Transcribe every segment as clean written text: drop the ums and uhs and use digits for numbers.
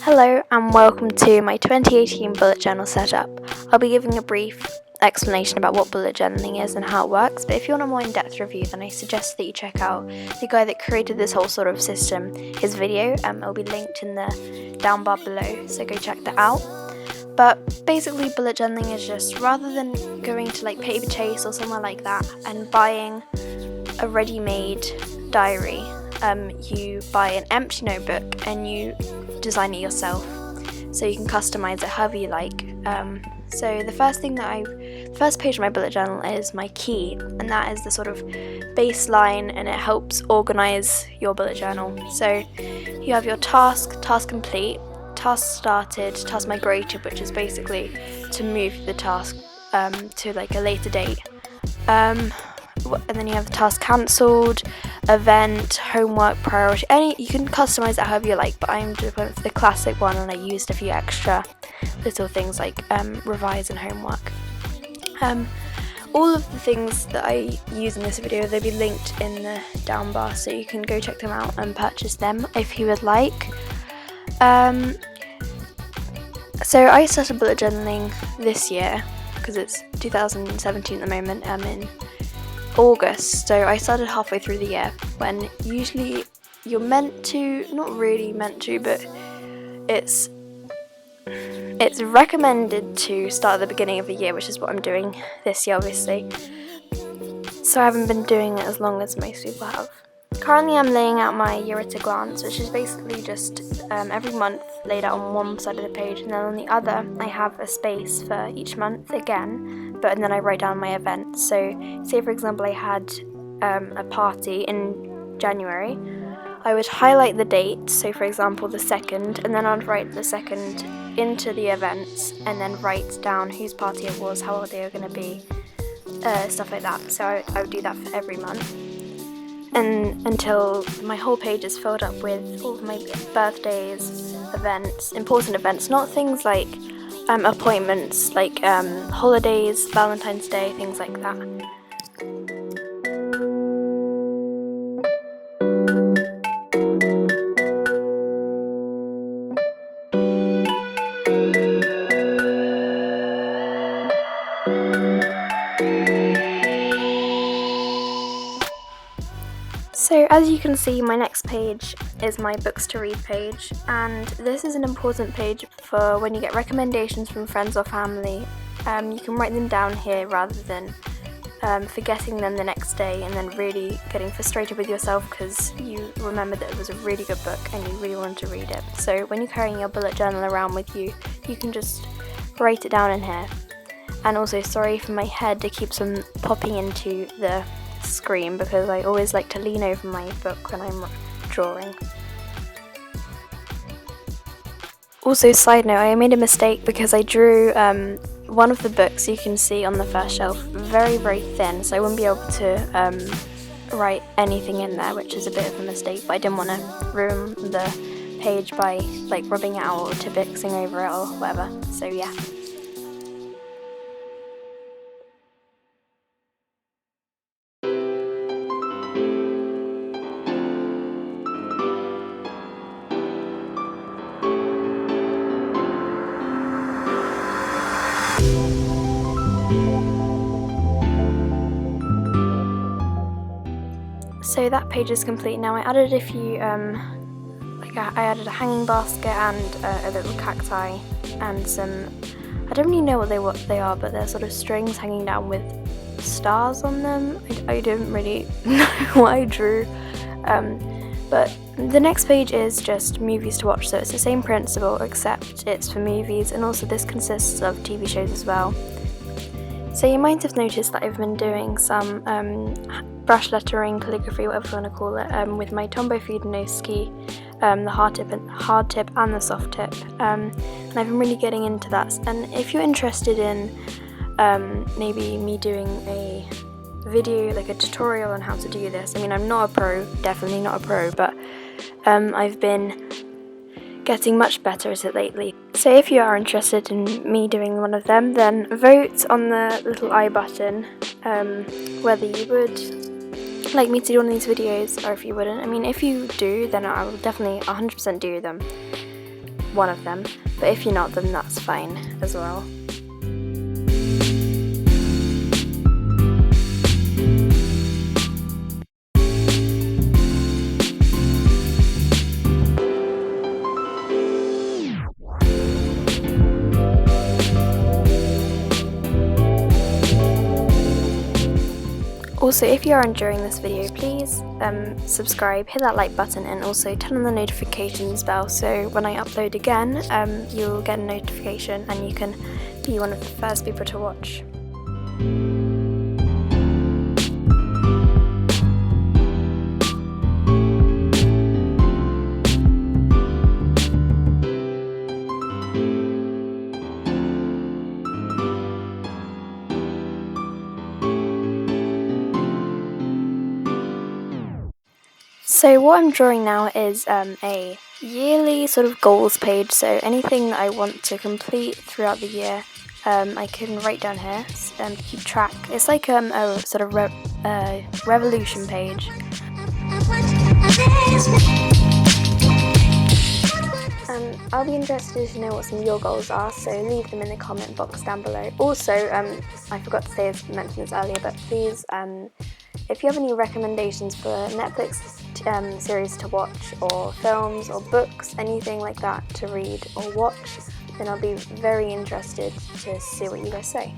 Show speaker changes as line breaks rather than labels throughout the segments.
Hello and welcome to my 2018 bullet journal setup. I'll be giving a brief explanation about what bullet journaling is and how it works, but if you want a more in-depth review then I suggest that you check out the guy that created this whole sort of system, his video. It'll be linked in the down bar below, so go check that out. But basically bullet journaling is just, rather than going to like Paper Chase or somewhere like that and buying a ready-made diary, you buy an empty notebook and you design it yourself, so you can customize it however you like. So the first page of my bullet journal is my key, and that is the sort of baseline, and it helps organize your bullet journal. So you have your task complete, task started, task migrated, which is basically to move the task to like a later date. And then you have the task cancelled, event, homework, priority. You can customize it however you like, but I'm just went for the classic one, and I used a few extra little things like revise and homework. All of the things that I use in this video, they'll be linked in the down bar, so you can go check them out and purchase them if you would like. So I started bullet journaling this year because it's 2017 at the moment. I'm in August, so I started halfway through the year, when usually you're meant to, not really meant to, but it's recommended to start at the beginning of the year, which is what I'm doing this year obviously, so I haven't been doing it as long as most people have. Currently I'm laying out my year at a glance, which is basically just every month laid out on one side of the page, and then on the other I have a space for each month again, and then I write down my events. So say for example I had a party in January, I would highlight the date, so for example the 2nd, and then I'd write the 2nd into the events, and then write down whose party it was, how old they were going to be, stuff like that. So I would do that for every month, and until my whole page is filled up with all of my birthdays, events, important events, not things like appointments, like holidays, Valentine's Day, things like that. So as you can see, my next page is my books to read page, and this is an important page for when you get recommendations from friends or family. You can write them down here rather than forgetting them the next day and then really getting frustrated with yourself because you remember that it was a really good book and you really want to read it. So when you're carrying your bullet journal around with you, you can just write it down in here. And also, sorry for my head, it keeps on popping into the screen because I always like to lean over my book when I'm drawing. Also, side note, I made a mistake because I drew one of the books you can see on the first shelf very, very thin, so I wouldn't be able to write anything in there, which is a bit of a mistake, but I didn't want to ruin the page by like rubbing it out or Tippixing over it or whatever, so yeah. So that page is complete now. I added a few, I added a hanging basket and a little cacti and some, I don't really know what they are, but they're sort of strings hanging down with stars on them. I don't really know what I drew, but the next page is just movies to watch, so it's the same principle except it's for movies, and also this consists of TV shows as well. So you might have noticed that I've been doing some brush lettering, calligraphy, whatever you want to call it, with my Tombow Fudenosuke, the hard tip and the soft tip, and I've been really getting into that. And if you're interested in maybe me doing a video, like a tutorial on how to do this, I mean, I'm not a pro, definitely not a pro, but I've been getting much better at it lately. So if you are interested in me doing one of them, then vote on the little I button whether you would like me to do one of these videos, or if you wouldn't. I mean, if you do, then I will definitely 100% do them, one of them, but if you're not, then that's fine as well. Also, if you are enjoying this video, please subscribe, hit that like button, and also turn on the notifications bell so when I upload again, you'll get a notification and you can be one of the first people to watch. So what I'm drawing now is a yearly sort of goals page, so anything that I want to complete throughout the year, I can write down here and keep track. It's like a sort of revolution page. I'll be interested to know what some of your goals are, so leave them in the comment box down below. Also, I forgot to mention this earlier, but please, if you have any recommendations for Netflix series to watch, or films, or books, anything like that to read or watch, then I'll be very interested to see what you guys say.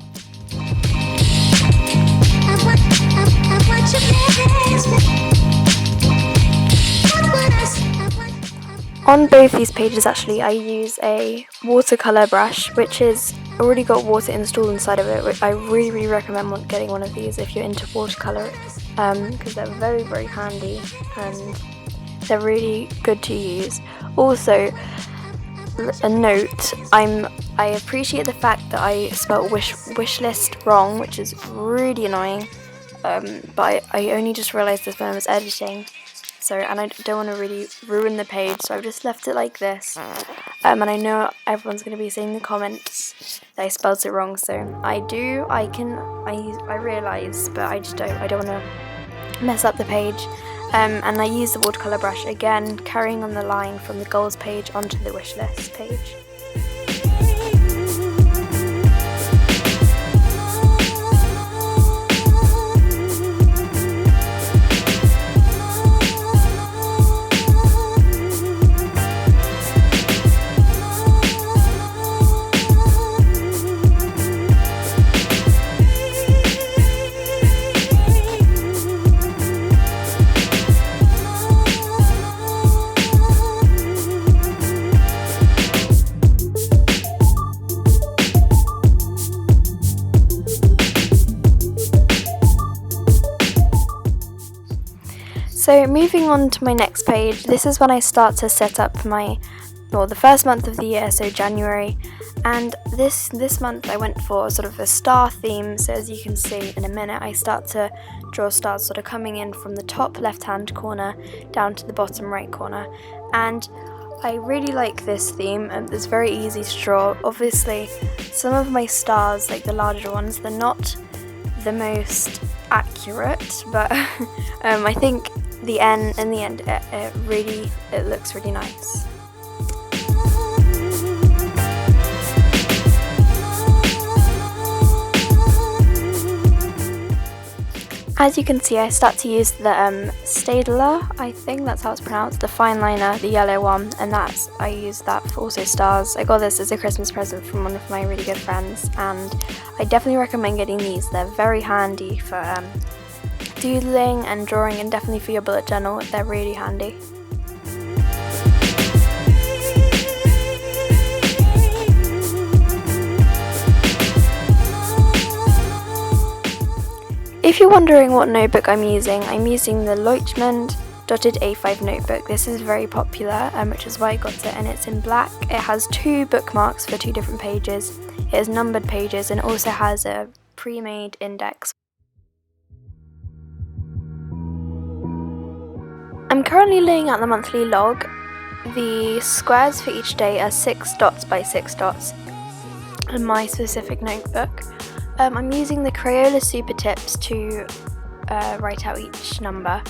On both these pages actually I use a watercolour brush, which is already got water installed inside of it, which I really recommend getting one of these if you're into watercolour, because they're very handy and they're really good to use. Also, a note, I appreciate the fact that I spelled wish list wrong, which is really annoying, but I only just realised this when I was editing. So, and I don't want to really ruin the page, so I've just left it like this. And I know everyone's going to be saying in the comments that I spelled it wrong, so I realise, but I don't want to mess up the page. And I use the watercolour brush again, carrying on the line from the goals page onto the wish list page. So moving on to my next page, this is when I start to set up the first month of the year, so January, and this month I went for sort of a star theme, so as you can see in a minute I start to draw stars sort of coming in from the top left hand corner down to the bottom right corner, and I really like this theme, and it's very easy to draw. Obviously some of my stars, like the larger ones, they're not the most accurate, but I think in the end it looks really nice. As you can see, I start to use the Staedtler, I think that's how it's pronounced, the Fineliner, the yellow one, and I use that for also stars. I got this as a Christmas present from one of my really good friends, and I definitely recommend getting these. They're very handy for doodling and drawing, and definitely for your bullet journal, they're really handy. If you're wondering what notebook I'm using the Leuchtturm dotted A5 notebook. This is very popular, which is why I got it, and it's in black. It has 2 bookmarks for 2 different pages. It has numbered pages and also has a pre-made index. I'm currently laying out the monthly log. The squares for each day are 6 dots by 6 dots in my specific notebook. I'm using the Crayola Supertips to write out each number,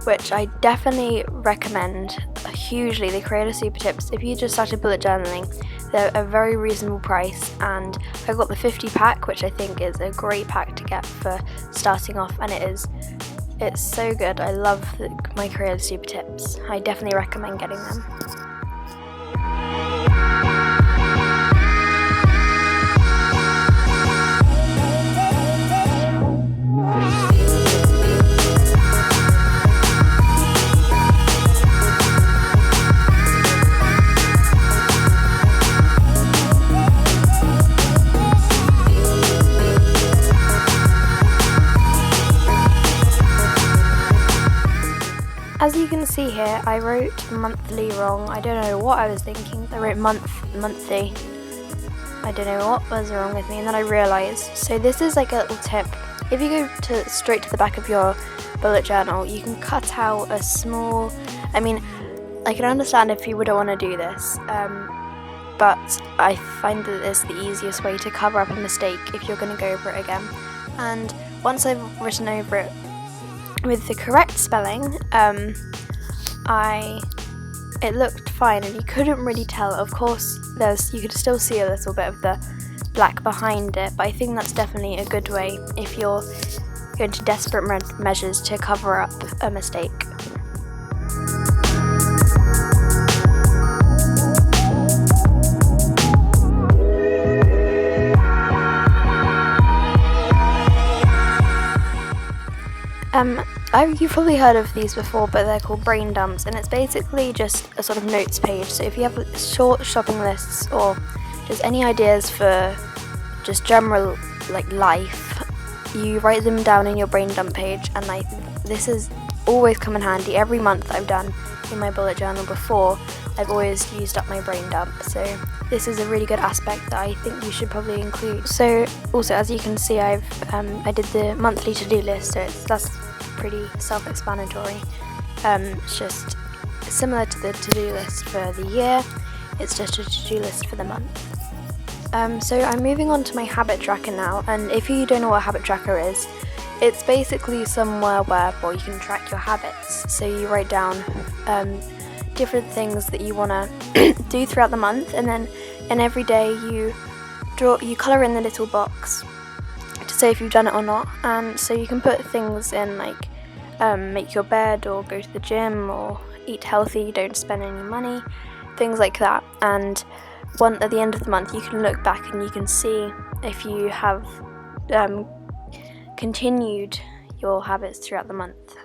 which I definitely recommend hugely. The Crayola Supertips, if you just started bullet journaling, they're a very reasonable price, and I got the 50 pack, which I think is a great pack to get for starting off, and it's so good. I love my Crayola Supertips. I definitely recommend getting them. As you can see here, I wrote monthly wrong. I don't know what I was thinking. I wrote monthly. I don't know what was wrong with me, and then I realised. So this is like a little tip. If you go straight to the back of your bullet journal, you can cut out a small, I mean, I can understand if you wouldn't want to do this, but I find that it's the easiest way to cover up a mistake if you're going to go over it again. And once I've written over it with the correct spelling, it looked fine, and you couldn't really tell. Of course, you could still see a little bit of the black behind it, but I think that's definitely a good way if you're going to desperate measures to cover up a mistake. You've probably heard of these before, but they're called brain dumps, and it's basically just a sort of notes page. So if you have short shopping lists or just any ideas for just general like life, you write them down in your brain dump page, and this has always come in handy. Every month I've done in my bullet journal before, I've always used up my brain dump, so this is a really good aspect that I think you should probably include. So also, as you can see, I did the monthly to-do list, so that's pretty self-explanatory. It's just similar to the to-do list for the year, it's just a to-do list for the month. So I'm moving on to my habit tracker now, and if you don't know what a habit tracker is, it's basically somewhere where you can track your habits. So you write down different things that you want to do throughout the month, and then every day you colour in the little box to say if you've done it or not. And so you can put things in like make your bed, or go to the gym, or eat healthy, don't spend any money, things like that. And at the end of the month you can look back and you can see if you have continued your habits throughout the month.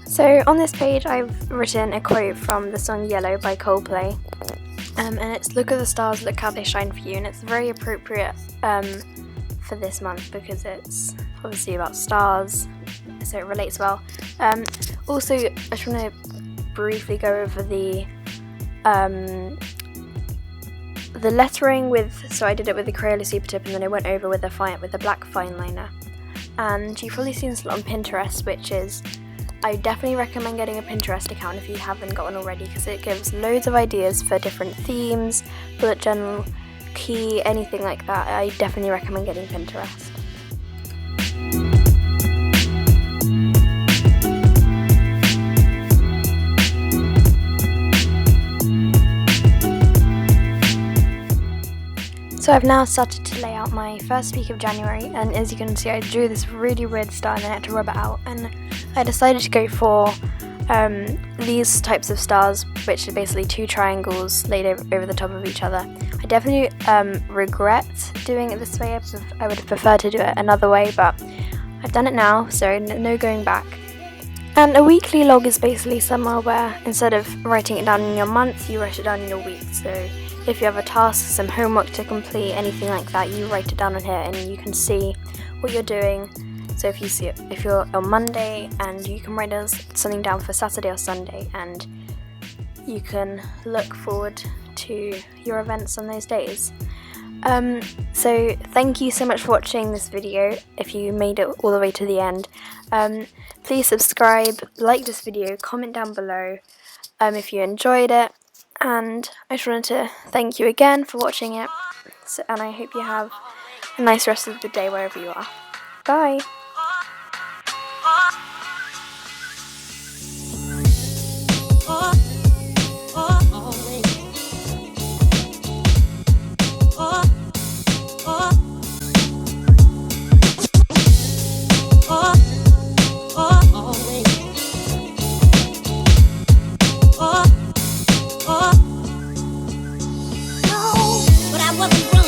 So on this page I've written a quote from the song Yellow by Coldplay, and it's "Look at the stars, look how they shine for you," and it's very appropriate for this month because it's obviously about stars, so it relates well. Also, I just want to briefly go over the lettering so I did it with the Crayola Supertip, and then I went over with the black Fineliner. And you've probably seen this a lot on Pinterest, which is, I definitely recommend getting a Pinterest account if you haven't got one already, because it gives loads of ideas for different themes, bullet journal, key, anything like that. I definitely recommend getting Pinterest. So I've now started to lay out my first week of January, and as you can see I drew this really weird star and I had to rub it out, and I decided to go for these types of stars, which are basically two triangles laid over the top of each other. I definitely regret doing it this way. I would have preferred to do it another way, but I've done it now, so no going back. And a weekly log is basically somewhere where instead of writing it down in your month, you write it down in your week. So if you have a task, some homework to complete, anything like that, you write it down on here and you can see what you're doing. So if you're on Monday, and you can write something down for Saturday or Sunday, and you can look forward to your events on those days. So thank you so much for watching this video. If you made it all the way to the end, please subscribe, like this video, comment down below if you enjoyed it, and I just wanted to thank you again for watching it, and I hope you have a nice rest of the day wherever you are. Bye!
But I wasn't